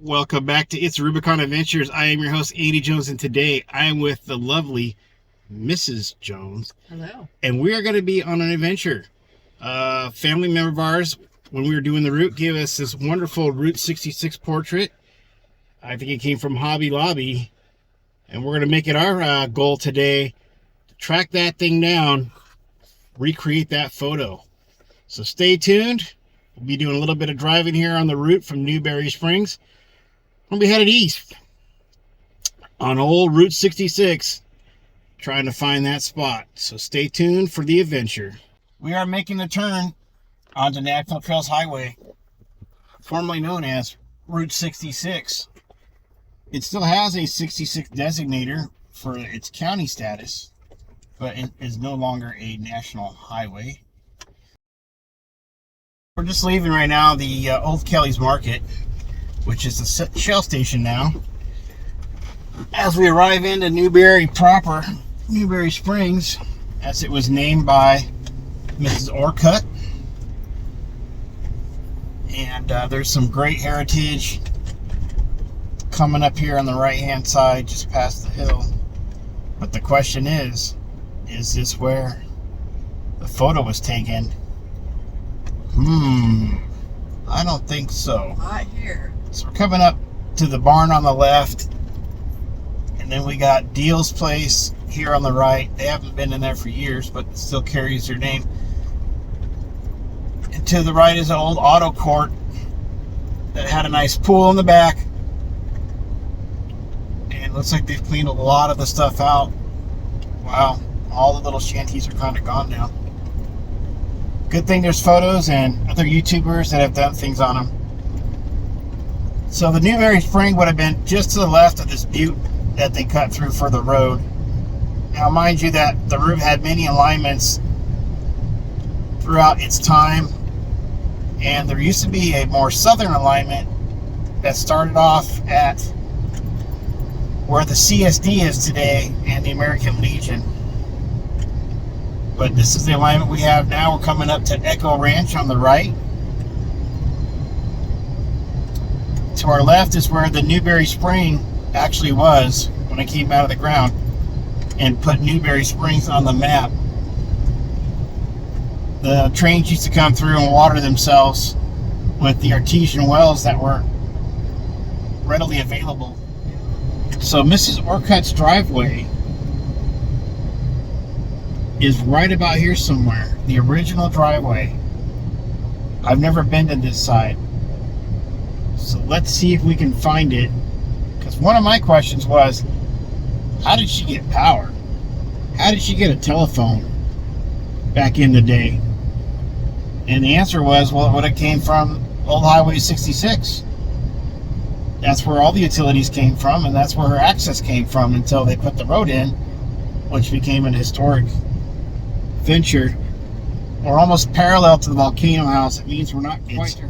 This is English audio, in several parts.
Welcome back to It's Rubicon Adventures. I am your host, Andy Jones, and today I am with the lovely Mrs. Jones. Hello. And we are going to be on an adventure. A family member of ours, when we were doing the route, gave us this wonderful Route 66 portrait. I think it came from Hobby Lobby. And we're going to make it our goal today to track that thing down, recreate that photo. So stay tuned. We'll be doing a little bit of driving here on the route from Newberry Springs. We'll be headed east on old Route 66, trying to find that spot. So stay tuned for the adventure. We are making the turn onto National Trails Highway, formerly known as Route 66. It still has a 66 designator for its county status, but it is no longer a national highway. We're just leaving right now the Old Kelly's Market, which is the Shell station now. As we arrive into Newberry proper, Newberry Springs, as it was named by Mrs. Orcutt. And there's some great heritage coming up here on the right hand side, just past the hill. But the question is this where the photo was taken? I don't think so. Not here. So we're coming up to the barn on the left, and then we got Deal's Place here on the right. They haven't been in there for years, but it still carries their name. And to the right is an old auto court that had a nice pool in the back. And looks like they've cleaned a lot of the stuff out. Wow, all the little shanties are kind of gone now. Good thing there's photos and other YouTubers that have done things on them. So the Newberry Spring would have been just to the left of this butte that they cut through for the road. Now mind you that the route had many alignments throughout its time, and there used to be a more southern alignment that started off at where the CSD is today and the American Legion. But this is the alignment we have now. We're coming up to Echo Ranch on the right. To our left is where the Newberry Spring actually was when it came out of the ground and put Newberry Springs on the map. The trains used to come through and water themselves with the artesian wells that were readily available. So Mrs. Orcutt's driveway is right about here somewhere. The original driveway. I've never been to this side. So let's see if we can find it. Because one of my questions was, how did she get power? How did she get a telephone back in the day? And the answer was, well, it would have came from Old Highway 66. That's where all the utilities came from, and that's where her access came from until they put the road in, which became an historic venture. We're almost parallel to the volcano house. It means we're not quite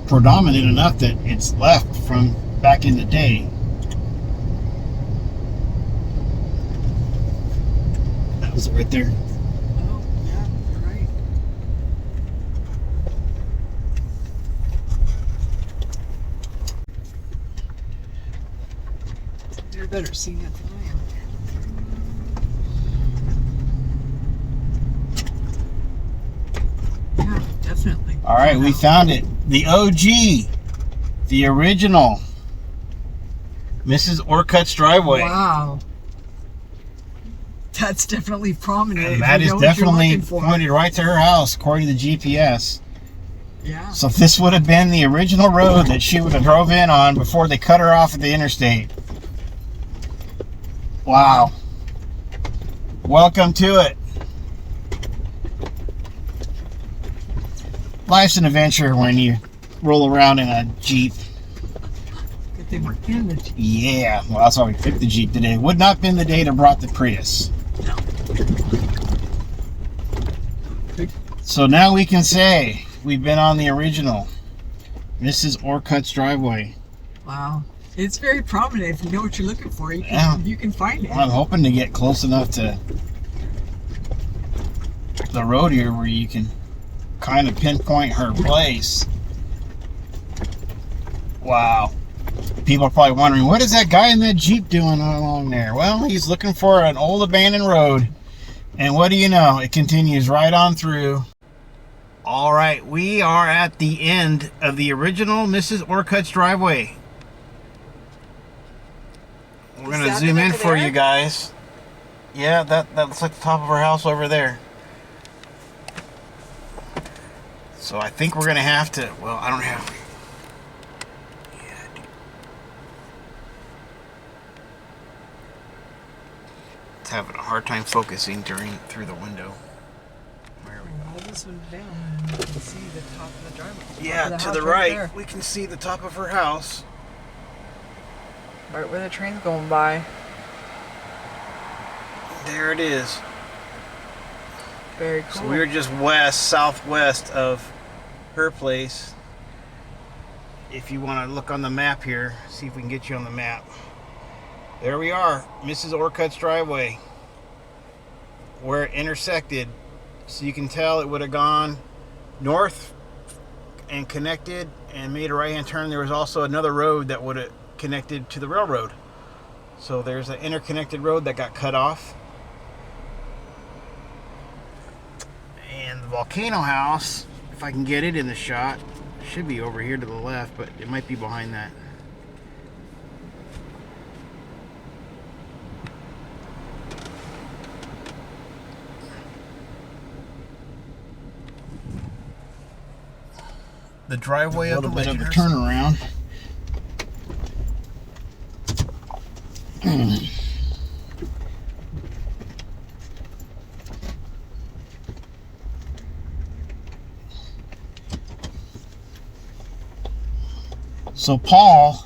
predominant enough that it's left from back in the day. That was it right there. Oh, yeah, you're right. You're better seeing it than I am. Yeah, definitely. All right, we found it. The OG, the original Mrs. Orcutt's driveway. Wow. That's definitely prominent. And that is definitely pointed right to her house, according to the GPS. Yeah. So this would have been the original road that she would have drove in on before they cut her off at the interstate. Wow. Welcome to it. Life's an adventure when you roll around in a Jeep. Good thing we're in the Jeep. Yeah, well, that's why we picked the Jeep today. Would not have been the day to brought the Prius. No. So now we can say we've been on the original Mrs. Orcutt's driveway. Wow. It's very prominent. If you know what you're looking for, you can find it. I'm hoping to get close enough to the road here where you can kind of pinpoint her place. Wow. People are probably wondering, what is that guy in that Jeep doing along there? Well, he's looking for an old abandoned road. And what do you know? It continues right on through. All right, we are at the end of the original Mrs. Orcutt's driveway. We're going to zoom in for you guys. Yeah, that looks like the top of her house over there. So I think we're going to have to, well, I don't have... It's having a hard time focusing through the window. Where are we going? Hold this one down and you can see the top of the driveway. Yeah, to the right, we can see the top of her house. Right where the train's going by. There it is. Very cool. So we were just southwest of her place. If you want to look on the map here, see if we can get you on the map. There we are, Mrs. Orcutt's driveway. Where it intersected. So you can tell it would have gone north and connected and made a right-hand turn. There was also another road that would have connected to the railroad. So there's an interconnected road that got cut off. And the volcano house, if I can get it in the shot, should be over here to the left, but it might be behind that. The driveway of the legend. A little bit of a turnaround. So Paul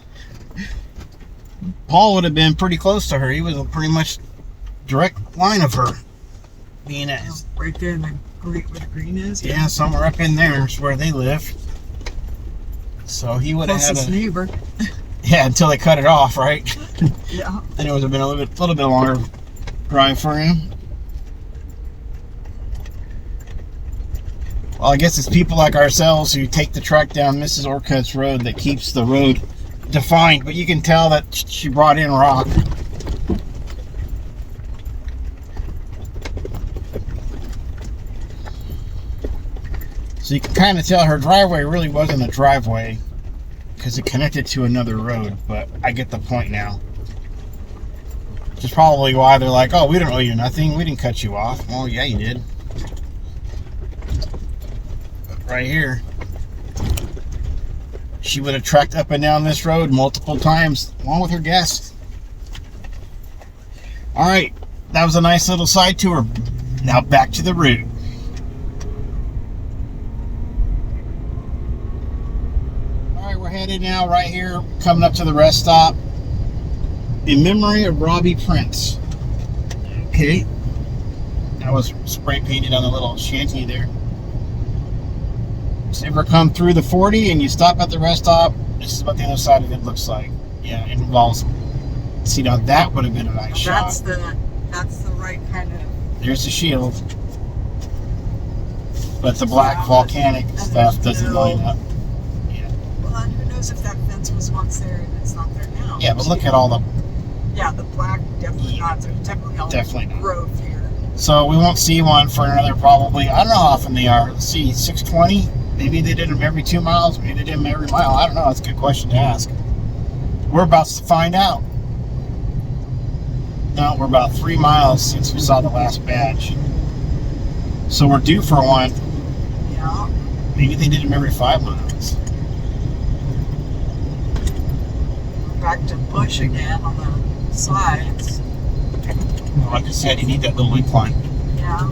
would have been pretty close to her. He was a pretty much direct line of her being at. Right there in the where the green is. Yeah, somewhere up in there is where they live. So he would have had a neighbor. Yeah, until they cut it off, right? Yeah. Then it would have been a little bit longer drive for him. Well, I guess it's people like ourselves who take the truck down Mrs. Orcutt's road that keeps the road defined. But you can tell that she brought in rock. So you can kind of tell her driveway really wasn't a driveway because it connected to another road, but I get the point now. Which is probably why they're like, oh, we don't owe you nothing. We didn't cut you off. Well, yeah, you did. But right here, she would have trekked up and down this road multiple times along with her guests. All right, that was a nice little side tour. Now back to the route. We're headed now right here, coming up to the rest stop in memory of Robbie Prince. Okay, that was spray painted on the little shanty there. So if you ever come through the 40 and you stop at the rest stop, this is what the other side of it looks like. Yeah, it involves. See, now that would have been a nice shot. That's the right kind of. There's the shield, but the black volcanic stuff doesn't line up. And who knows if that fence was once there and it's not there now. Yeah, but look at all the... Yeah, the black, definitely not. There's definitely not. Growth here. So we won't see one for another probably, I don't know how often they are. Let's see, 620? Maybe they did them every 2 miles. Maybe they did them every mile. I don't know. That's a good question to ask. We're about to find out. No, we're about 3 miles since we saw the last badge. So we're due for one. Yeah. Maybe they did them every 5 miles. Back to bush again on the sides. Well, like I said, you need that little incline. Yeah,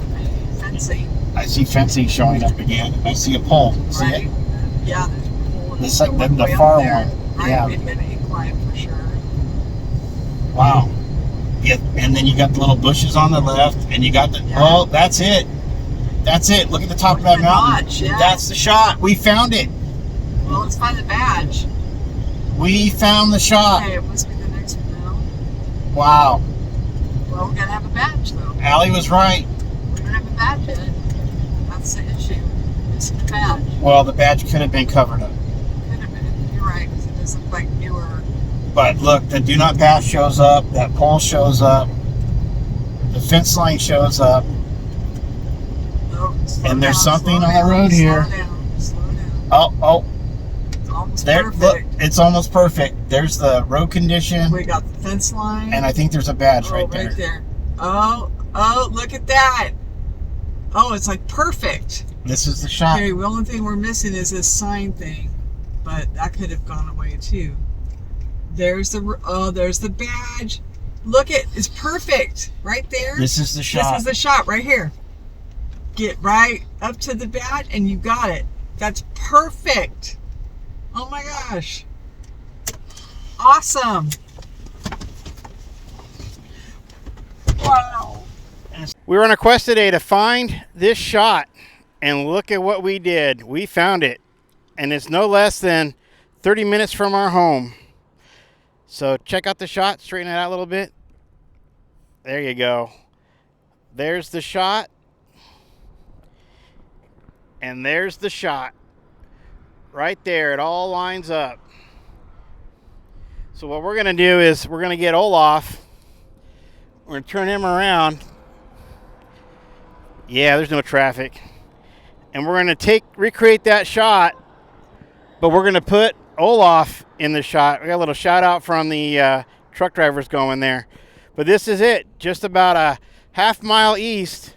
fencing. I see fencing showing up again. I see a pole. See it? Yeah, there's a pole. It's like the far one. Right, Yeah. Maybe an incline for sure. Wow. Yeah, and then you got the little bushes on the left, and you got the... Yeah. Oh, that's it. That's it. Look at the top of that mountain. Notch, yeah. That's the shot. We found it. Well, let's find the badge. We found the shot. Okay, it must be the next one now. Wow. Well, we gotta have a badge, though. Allie was right. We don't have a badge yet. That's the issue. Missing the badge. Well, the badge could have been covered up. Could have been. You're right, because it does look like newer But look, the do not pass shows up, that pole shows up, the fence line shows up, and there's something on the road here. Slow down. Oh, It's almost there, perfect. look, it's almost perfect. There's the road condition, We got the fence line. and I think there's a badge right there. Oh, look at that. Oh, it's like perfect. This is the shot. Okay, the only thing we're missing is this sign thing, but that could have gone away too. There's the badge. Look, it's perfect right there. This is the shot. This is the shot right here. Get right up to the badge and you got it. That's perfect. Oh my gosh. Awesome. Wow. We were on a quest today to find this shot, and look at what we did. We found it, and it's no less than 30 minutes from our home. So check out the shot, straighten it out a little bit. There you go. There's the shot, and there's the shot. Right there, it all lines up. So what we're going to do is we're going to get Olaf. We're going to turn him around. Yeah, there's no traffic. And we're going to recreate that shot, but we're going to put Olaf in the shot. We got a little shout out from the truck drivers going there. But this is it, just about a half-mile east.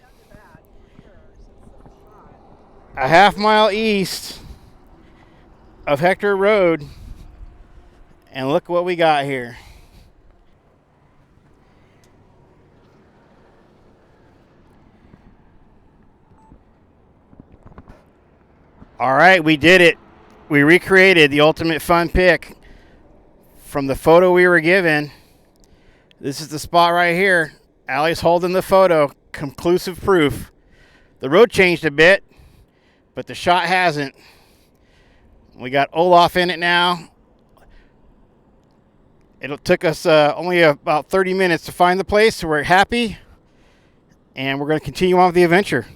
A half-mile east of Hector Road. And look what we got here. All right, we did it. We recreated the ultimate fun pick from the photo we were given. This is the spot right here. Allie's holding the photo. Conclusive proof. The road changed a bit, but the shot hasn't. We got Olaf in it now. It took us only about 30 minutes to find the place, so we're happy. And we're going to continue on with the adventure.